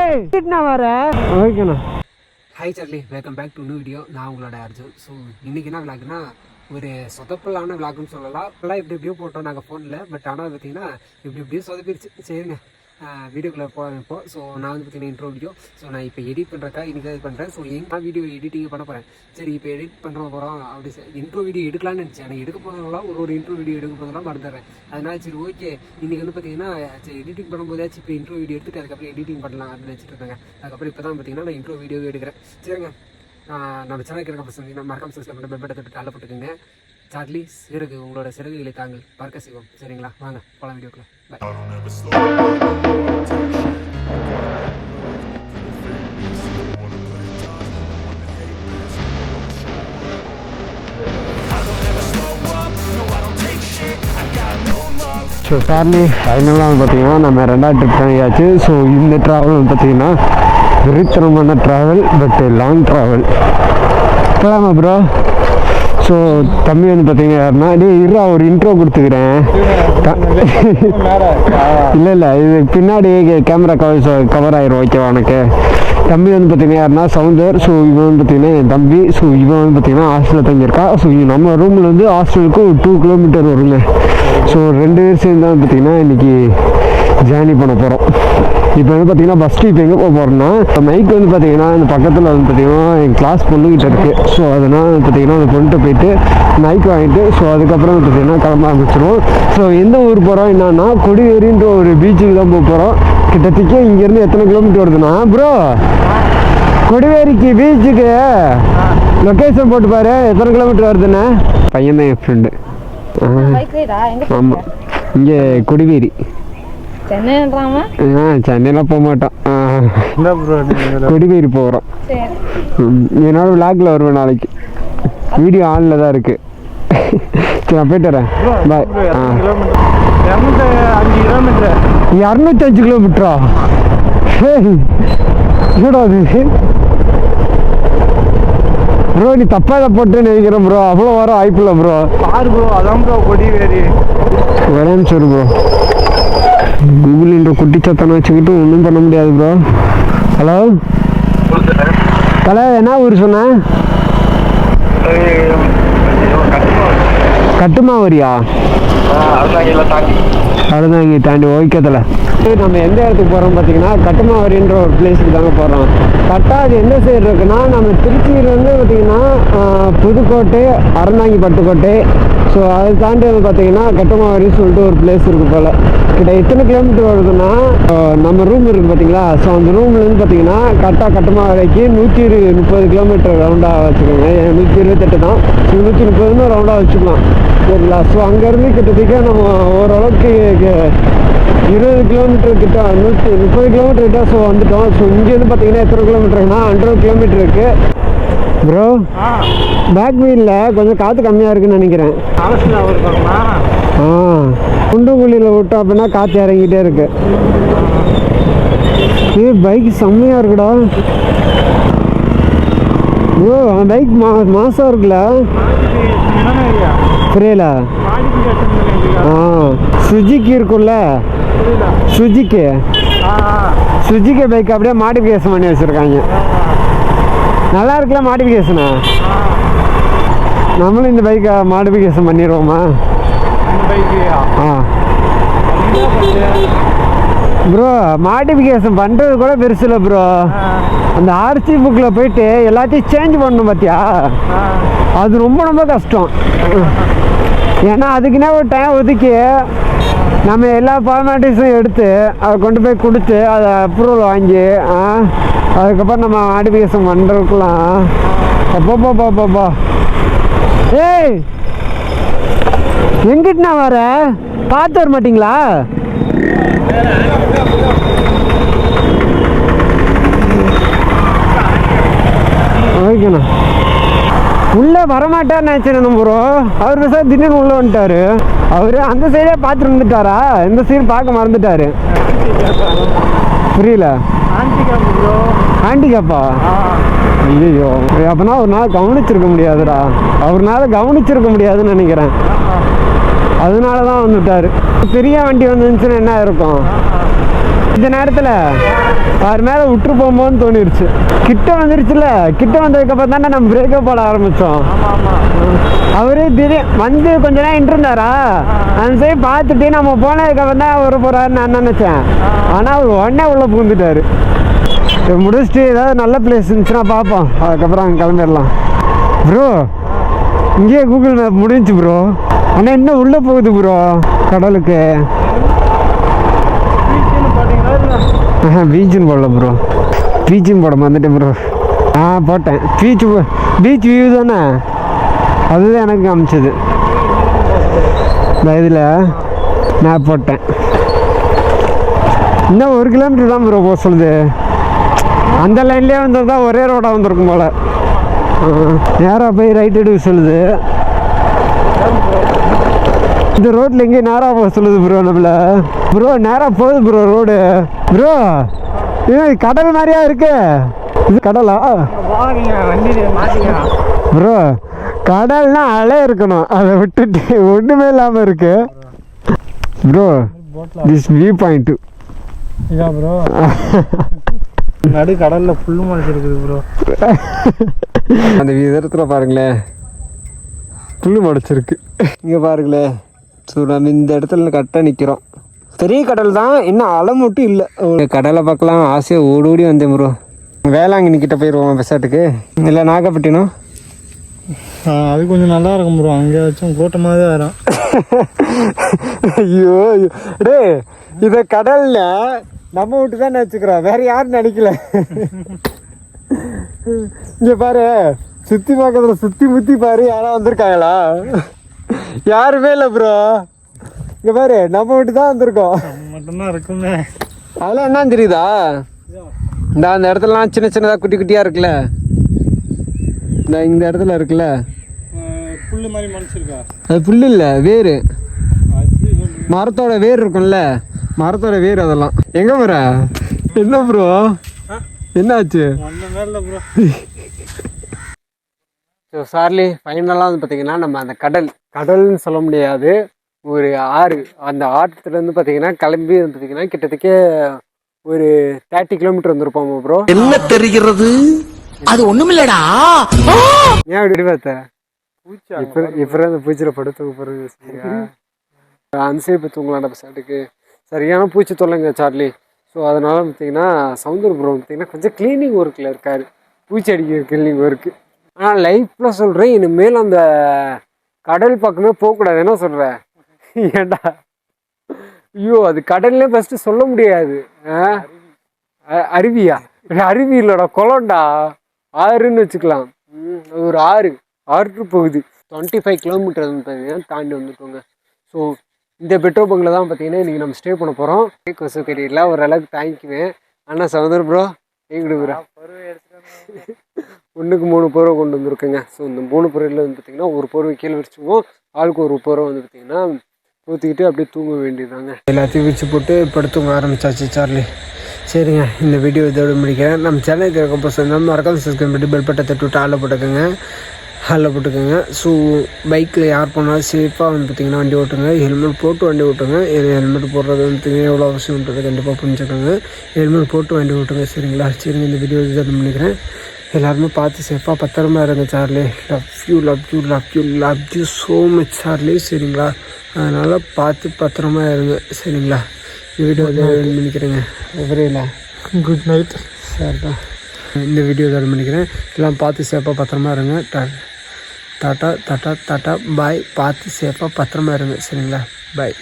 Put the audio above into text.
ஓகேண்ணா. Hi Charlie, welcome back to new video. நான் உங்களோட அர்ஜுன். ஸோ இன்றைக்கி என்ன விளாக்னா ஒரு சொதப்பலான விளாக்னு சொல்லலாம். இப்போலாம் இப்படி எப்படியோ போட்டோம் நாங்கள் ஃபோனில். பட் ஆனால் பார்த்தீங்கன்னா இப்படி எப்படியோ சொதப்பிடுச்சு. சரிங்க, வீடியோக்குள்ளே போகிறப்போ. ஸோ நான் வந்து பார்த்தீங்கன்னா இன்ட்ரோ வீடியோ. ஸோ நான் இப்போ எடிட் பண்ணுறக்கா இன்றைக்கி இது பண்ணுறேன். ஸோ நான் வீடியோ எடிட்டிங் பண்ண போகிறேன். சரி, இப்போ எடிட் பண்ணுற போகிறோம் அப்படி இன்ட்ரோ வீடியோ எடுக்கலான்னு நினச்சேன். ஆனால் எடுக்க போகிறவங்களாம் ஒரு இன்ட்ரோ வீடியோ எடுக்க போகிறதெல்லாம் மறந்துடுறேன். அதனால சரி ஓகே, இன்றைக்கி வந்து பார்த்தீங்கன்னா சரி எடிட்டிங் பண்ணும்போதாச்சும் இப்போ இன்ட்ரோ வீடியோ எடுத்துகிட்டு அதுக்கப்புறம் எடிட்டிங் பண்ணலாம் அப்படின்னு நினச்சிட்டு இருக்காங்க. அதுக்கப்புறம் இப்போ தான் பார்த்தீங்கன்னா நான் இன்ட்ரோ வீடியோ எடுக்கிறேன். சரிங்க, நம்ம சேனலுக்கு இருக்க பசங்க மறக்காம சப்ஸ்கிரைப் பண்ணி பெல் பட்டனை காலை போட்டுக்கோங்க. சார்லி சிறகு, உங்களோட சிறகுகளை தாங்கள் பார்க்க செய்வோம். சரிங்களா, வாங்க போகலாம் வீடியோக்குள்ள. ஸோ சார்லி ஃபைனலாக வந்து பார்த்தீங்கன்னா நம்ம 2வது ட்ரிப் பண்ணியாச்சு. ஸோ இந்த ட்ராவல் வந்து பார்த்தீங்கன்னா வெறித்தனமான ட்ராவல், பட் லாங் ட்ராவல். போகலாமா ப்ரோ? ஸோ தம்பி வந்து பார்த்தீங்கன்னா யாருன்னா இருறா ஒரு இன்ட்ரோ கொடுத்துக்கிறேன். இல்லை இது பின்னாடி கேமரா கவர் ஆயிரும். ஓகேவா உனக்கு? தம்பி வந்து பார்த்தீங்கன்னா யாருன்னா சவுந்தர். ஸோ இவன் வந்து பார்த்தீங்கன்னா என் தம்பி. ஸோ இவன் வந்து பார்த்தீங்கன்னா ஹாஸ்டலில் தங்கியிருக்கா. ஸோ நம்ம ரூமில் வந்து ஹாஸ்டலுக்கு ஒரு 2 கிலோமீட்டர் வருங்க. ஸோ 2 பேர் சேர்ந்து தான் பார்த்தீங்கன்னா இன்றைக்கி ஜேர்னி பண்ண போகிறோம். இப்போ வந்து பார்த்தீங்கன்னா பஸ் ஸ்டாப் எங்கே போக போகிறோம்னா, மைக் வந்து பார்த்தீங்கன்னா இந்த பக்கத்தில் வந்து பார்த்தீங்கன்னா என் கிளாஸ் பொண்ணுக்கிட்ட இருக்குது. ஸோ அதனால் பார்த்தீங்கன்னா அந்த பொண்ணுகிட்ட போயிட்டு மைக் வாங்கிட்டு ஸோ அதுக்கப்புறம் பார்த்தீங்கன்னா கிளம்ப ஆரம்பிச்சிடுவோம். ஸோ எந்த ஊர் போகிறோம் என்னன்னா, கொடிவேரின்ற ஒரு பீச்சுக்கு தான் போக போகிறோம். கிட்டத்தட்ட இங்கேருந்து எத்தனை கிலோமீட்டர் வருதுன்னா ப்ரோ, கொடிவேரிக்கு பீச்சுக்கு லொக்கேஷன் போட்டு பாரு எத்தனை கிலோமீட்டர் வருதுன்னு. பையன் தான் என் ஃப்ரெண்டு. ஆமாம், இங்கே கொடிவேரி. சென்னையெல்லாம் போக மாட்டோம், கொடிவேரி போகிறோம். என்னோட விளாக்ல வருவேன் நாளைக்கு. வீடியோ ஆனில் தான் இருக்கு. சரி நான் போயிட்டு வரேன், பாய். 205 கிலோமீட்டரா? என்னடா அது ப்ரோ, நீ தப்பா இதை போட்டு நினைக்கிறேன் ப்ரோ. அவ்வளோ வர வாய்ப்பு இல்லை ப்ரோ. பாரு ப்ரோ, அதான் ப்ரோ கொடிவேரி. ஒரே நிமிஷம் ப்ரோ, கூகுள் என்ற குட்டி சத்தனை வச்சுக்கிட்டு ஒன்றும் பண்ண முடியாது ப்ரோ. ஹலோ தலை, என்ன ஊர் சொன்ன? கட்டுமாவரியா? அதுதான் இங்கே தாண்டி ஓய்க்கத்தில். நம்ம எந்த இடத்துக்கு போகிறோம் பார்த்தீங்கன்னா, கட்டுமாவரின்ற ஒரு பிளேஸுக்கு தாங்க போகிறோம். கரெக்டாக அது எந்த சைடு இருக்குன்னா, நம்ம திருச்சியிலேருந்து பார்த்தீங்கன்னா புதுக்கோட்டை, அறந்தாங்கி பட்டுக்கோட்டை. ஸோ அதை தாண்டி வந்து பார்த்தீங்கன்னா கட்டுமாவரின்னு சொல்லிட்டு ஒரு பிளேஸ் இருக்குது போல். கிட்ட எத்தனை கிலோமீட்டர் வருதுன்னா, நம்ம ரூம் இருக்குது பார்த்தீங்களா. ஸோ அந்த ரூம்லேருந்து பார்த்தீங்கன்னா கரெக்டாக கட்டுமாவரிக்கு 130 கிலோமீட்டர் ரவுண்டாக வச்சுக்கோங்க. 128 தான். 130 ரவுண்டாக வச்சுக்கலாம். சரிங்களா? ஸோ அங்கேருந்து கிட்டத்தட்ட நம்ம ஓரளவுக்கு 20 கிலோமீட்டர் கிட்ட, 130 கிலோமீட்டர் கிட்ட ஸோ வந்துட்டோம். ஸோ இங்கேருந்து பார்த்தீங்கன்னா எத்தனை கிலோமீட்டருக்குன்னா 100 கிலோமீட்டர் இருக்குது ப்ரோ. பேக் வீலில் கொஞ்சம் காற்று கம்மியாக இருக்குன்னு நினைக்கிறேன். குண்டுங்குழியில் விட்டோம் அப்படின்னா காற்று இறங்கிட்டே இருக்கு. இது பைக் செம்மையாக இருக்குடா ப்ரோ. அவன் பைக் மாசம் இருக்குல்ல, புரியல? சுஜிக்கு இருக்குல்ல, சுஜிக்கு பைக் அப்படியே மாடிஃபிகேஷன் பண்ணி வச்சுருக்காங்க. நல்லா இருக்குல்ல மாடிஃபிகேஷனா? நம்மளும் இந்த பைக்கை மாடிஃபிகேஷன் பண்ணிடுவோமா? ப்ரோ மாடிஃபிகேஷன் பண்ணுறது கூட பெருசு இல்லை ப்ரோ. அந்த ஆர்சி புக்கில் போயிட்டு எல்லாத்தையும் சேஞ்ச் பண்ணணும் பார்த்தியா, அது ரொம்ப ரொம்ப கஷ்டம். ஏன்னா அதுக்குன்னே ஒரு டைம் ஒதுக்கி நம்ம எல்லா ஃபார்மாலிட்டிஸும் எடுத்து அதை கொண்டு போய் கொடுத்து அதை அப்ரூவல் வாங்கி அதுக்கப்புறம் நம்ம மாடிஃபிகேஷன் பண்ணுறதுக்குலாம் அப்பப்பா. ஏய் எங்கிட்ட நான் வர பார்த்து வர மாட்டிங்களா? ஓகேண்ணா, உள்ளே வரமாட்டார்னு நினச்சேன் ப்ரோ. அவர் பேச திடீர்னு உள்ளே வந்துட்டாரு. அவர் அந்த சைடே பார்த்துட்டு வந்துட்டாரா, இந்த சைடு பார்க்க மறந்துட்டாரு. புரியல? ஹேண்டிகேப்பா? ஐயோ, அப்போனா ஒரு நாள் கவனிச்சிருக்க முடியாதுடா. அவர்னால கவனிச்சிருக்க முடியாதுன்னு நினைக்கிறேன். அதனால தான் வந்துட்டார். பெரிய வண்டி வந்துருந்துச்சுன்னா என்ன இருக்கும்? இந்த நேரத்தில் அவர் மேலே விட்டு போகும்போன்னு தோணிருச்சு. கிட்ட வந்துருச்சுல, கிட்ட வந்ததுக்கப்புறம் தானே நம்ம பிரேக்கப் போட ஆரம்பித்தோம். அவரே திடீர் வந்து கொஞ்ச நேரம் நின்றுருந்தாரா, அந்த சைடு பார்த்துட்டு நம்ம போனதுக்கப்புறம் தான் அவர் போகிறாருன்னு நான் நினச்சேன். ஆனால் அவர் உடனே உள்ளே பூந்துட்டார். முடிச்சுட்டு ஏதாவது நல்ல பிளேஸ் இருந்துச்சுன்னா பார்ப்போம், அதுக்கப்புறம் அங்கே கிளம்பிடலாம். ப்ரோ இங்கேயே கூகுள் மேப் முடிஞ்சு ப்ரோ. ஆனால் இன்னும் உள்ளே போகுது ப்ரோ கடலுக்கு. பீச்சுன்னு போடல ப்ரோ, பீச்சுன்னு போட வந்துட்டேன் ப்ரோ. போட்டேன் பீச் வியூ தானே, அதுதான் எனக்கு காமிச்சது. இந்த இதில் நான் போட்டேன். இன்னும் 1 கிலோமீட்டர் தான் ப்ரோ போக சொல்லுது. அந்த லைன்லேயே வந்தது தான் ஒரே ரோடாக வந்திருக்கும் போல். நேராக போய் ரைட் எடுக்க சொல்லுது. இந்த ரோட்டில் எங்கேயும் நேராக போக சொல்லுது ப்ரோ நம்மள. ப்ரோ நேராக போகுது ப்ரோ ரோடு. ப்ரோ இது கடல் மாதிரியா இருக்கு. இது கடலா ப்ரோ? கடல்னா அலை இருக்கணும், அதை விட்டுட்டு ஒன்றுமே இல்லாமல் இருக்கு ப்ரோ. திஸ் வியூ பாயிண்ட் இதான் ப்ரோ. நடு கடலில் புல்லு மலைச்சு இருக்குது ப்ரோ. அந்த விதத்தில் பாருங்களேன், புல்லு மலைச்சிருக்கு. இங்கே பாருங்களேன். ஸோ நம்ம இந்த இடத்துல கரெக்டாக நிற்கிறோம். பெரிய கடல் தான், இன்னும் அலை மட்டும் இல்லை. கடலை பார்க்கலாம் ஆசையாக ஓடி வந்தேன் ப்ரோ. வேளாங்கண்ணிக்கிட்ட போயிடுவோம் பெசாட்டுக்கு, இல்லை நாகப்பட்டினம். அது கொஞ்சம் நல்லா இருக்கும் ப்ரோ, அங்கே வச்சும் கூட்டமாக தான் வரும். ஐயோ டே, இதை கடலில் நம்ம விட்டு தான் நினச்சிக்கிறோம், வேற யாரும் நினைக்கல. இங்கே பாரு, சுற்றி பக்கத்தில் சுற்றி முற்றி பாரு, யாரும் வந்திருக்காங்களா? யாருமே இல்லை ப்ரோ. இங்கே பாரு, நம்ம விட்டு தான் வந்திருக்கோம் மட்டும்தான் இருக்குமே. அதெல்லாம் என்னன்னு தெரியுதா? அந்த இடத்துலலாம் சின்ன சின்னதாக குட்டி குட்டியாக இருக்குல்ல, இந்த இடத்துல இருக்குல்ல, புல்லு மாதிரி மனுச்சிருக்கா. அது புல்லு இல்லை, வேறு. மரத்தோட வேர் இருக்கும்ல, மரத்தோட வேர். அதெல்லாம் எங்கே போற? என்ன ப்ரோ என்னாச்சு? ஸோ சார்லி ஃபைனலாக வந்து பார்த்தீங்கன்னா நம்ம அந்த கடல்னு சொல்ல முடியாது, ஒரு ஆறு. அந்த ஆற்றுலேருந்து பார்த்தீங்கன்னா கிளம்பி வந்து பார்த்தீங்கன்னா கிட்டத்தட்ட ஒரு 30 கிலோமீட்டர் வந்திருப்போம் ப்ரோ. என்ன தெரிகிறது? அது ஒண்ணுமில்லடா. ஏன் அப்படி பார்த்த? இப்போ அந்த பூச்சியில் படுத்து போகிறது அன்சேஃப் தூங்கலாம் நம்ம சாட்டுக்கு. சரியான பூச்சி தொல்லைங்க சார்லி. ஸோ அதனால் பார்த்தீங்கன்னா சவுந்தர் ப்ரோ பார்த்தீங்கன்னா கொஞ்சம் க்ளீனிங் ஒர்க்கில் இருக்கார், பூச்சி அடிக்கிற க்ளீனிங் ஒர்க்கு. ஆனால் லைஃப்பில் சொல்கிறேன், இனிமேல் அந்த கடல் பக்கமே போகக்கூடாது. என்ன சொல்கிறேன்? ஏண்டா ஐயோ, அது கடல்லே ஃபஸ்ட்டு சொல்ல முடியாது. அருவியா? அருவி இல்லைடா, குளம்டா, ஆறுன்னு வச்சுக்கலாம். ஒரு ஆறு போகுது. 25 கிலோமீட்டர் வந்து பார்த்தீங்கன்னா தாண்டி வந்துட்டோங்க. ஸோ இந்த பெட்ரோல் பங்கில் தான் பார்த்தீங்கன்னா இன்றைக்கி நம்ம ஸ்டே பண்ண போகிறோம். கொசு கறியெல்லாம் ஓரளவுக்கு தாங்கிக்குவேன். ஆனால் சகோதர ப்ரோ எங்கிட்டு ப்ரோ 1க்கு 3 போர்வை கொண்டு வந்துருக்குங்க. ஸோ இந்த 3 பொருளில் வந்து பார்த்திங்கன்னா ஒரு போர்வை கீழே வச்சுக்குவோம், ஆளுக்கு ஒரு போர்வை வந்து பார்த்திங்கன்னா ஊற்றிக்கிட்டு அப்படியே தூங்க வேண்டியதாங்க. எல்லாத்தையும் விரிச்சு போட்டு படுத்துங்க ஆரம்பிச்சாச்சு சார்லி. சரிங்க, இந்த வீடியோ இதோட முடிக்கிறேன். நம்ம சேனலுக்கு இருக்கப்போ சொன்னால் மறக்காம சப்ஸ்கிரைப் பண்ணி பெல் பட்டை தட்டி விட்டு ஹாலில் போட்டுக்கோங்க. ஸோ பைக்கில் யார் போனாலும் சேஃபாக வந்து பார்த்திங்கன்னா வண்டி ஓட்டுங்க, ஹெல்மெட் போட்டு வண்டி ஓட்டுங்க. ஹெல்மெட் போடுறது வந்து எவ்வளோ அவசியம்ன்றது கண்டிப்பாக புரிஞ்சுக்கோங்க. ஹெல்மெட் போட்டு வண்டி ஓட்டுங்க. சரிங்களா? சரிங்க, இந்த வீடியோ இதோட பண்ணிக்கிறேன். எல்லாருமே பார்த்து சேஃபாக பத்திரமா இருங்க Charlie. Love you so much Charlie. சரிங்களா? அதனால் பார்த்து பத்திரமா இருங்க. சரிங்களா? இந்த வீடியோ பண்ணிக்கிறேங்க. ஒவ்வொருல குட் நைட். சரிதான், இந்த வீடியோ தான் பண்ணிக்கிறேன். எல்லாம் பார்த்து சேஃபாக பத்திரமா இருங்க. டாட்டா பாய். பார்த்து சேஃபாக பத்திரமா இருங்க. சரிங்களா? பாய்.